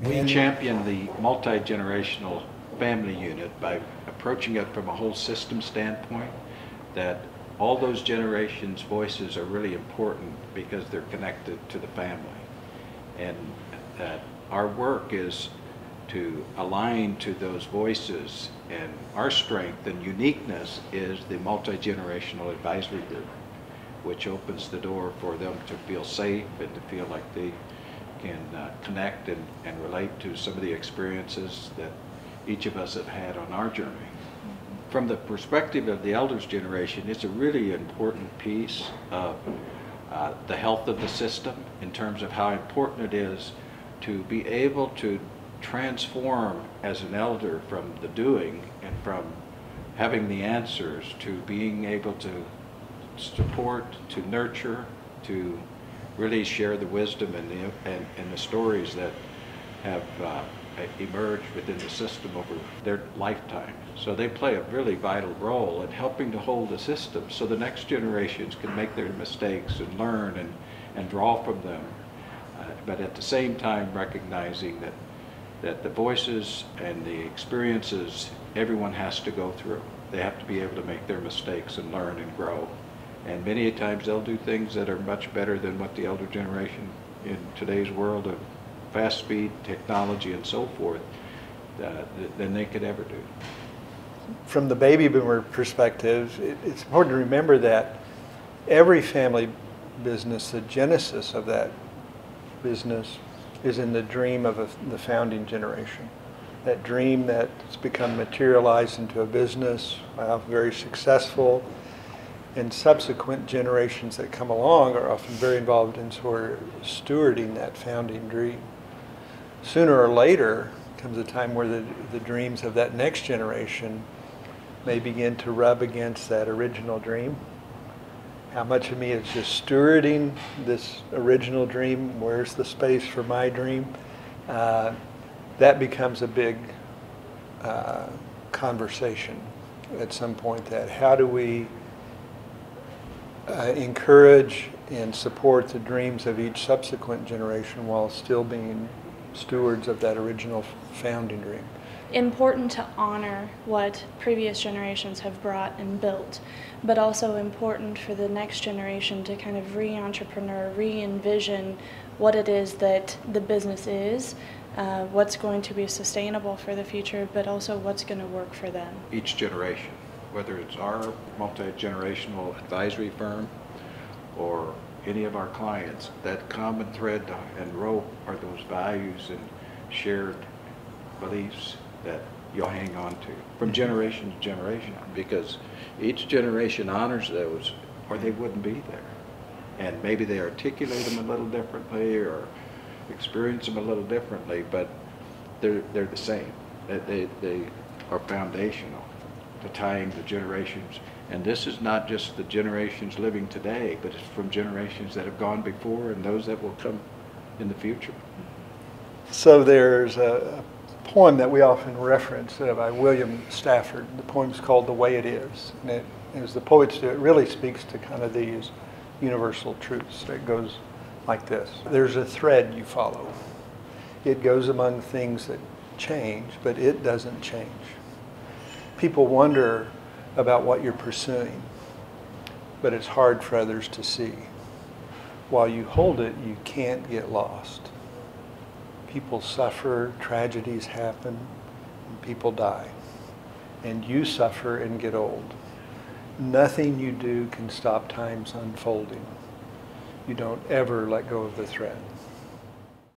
We champion the multi-generational family unit by approaching it from a whole system standpoint, that all those generations' voices are really important because they're connected to the family. And that our work is to align to those voices, and our strength and uniqueness is the multi-generational advisory group, which opens the door for them to feel safe and to feel like they can connect and relate to some of the experiences that each of us have had on our journey. From the perspective of the elders generation, it's a really important piece of the health of the system in terms of how important it is to be able to transform as an elder from the doing and from having the answers to being able to support, to nurture, to really share the wisdom and the stories that have emerged within the system over their lifetime. So they play a really vital role in helping to hold the system so the next generations can make their mistakes and learn and draw from them. But at the same time recognizing that the voices and the experiences everyone has to go through. They have to be able to make their mistakes and learn and grow. And many times they'll do things that are much better than what the elder generation in today's world of fast speed technology and so forth than they could ever do. From the baby boomer perspective, it's important to remember that every family business, the genesis of that business is in the dream of the founding generation. That dream that's become materialized into a business, very successful, and subsequent generations that come along are often very involved in sort of stewarding that founding dream. Sooner or later comes a time where the dreams of that next generation may begin to rub against that original dream. How much of me is just stewarding this original dream? Where's the space for my dream? That becomes a big conversation at some point, that how do we encourage and support the dreams of each subsequent generation while still being stewards of that original founding dream. Important to honor what previous generations have brought and built, but also important for the next generation to kind of re-entrepreneur, re-envision what it is that the business is, what's going to be sustainable for the future, but also what's going to work for them. Each generation, whether it's our multi-generational advisory firm or any of our clients, that common thread and rope are those values and shared beliefs that you'll hang on to from generation to generation, because each generation honors those or they wouldn't be there. And maybe they articulate them a little differently or experience them a little differently, but they're the same. They are foundational to tying the generations. And this is not just the generations living today, but it's from generations that have gone before and those that will come in the future. So there's a poem that we often reference by William Stafford. The poem's called The Way It Is. And it, as the poets do, it really speaks to kind of these universal truths. It goes like this. There's a thread you follow. It goes among things that change, but it doesn't change. People wonder about what you're pursuing, but it's hard for others to see. While you hold it, you can't get lost. People suffer, tragedies happen, and people die. And you suffer and get old. Nothing you do can stop time's unfolding. You don't ever let go of the thread.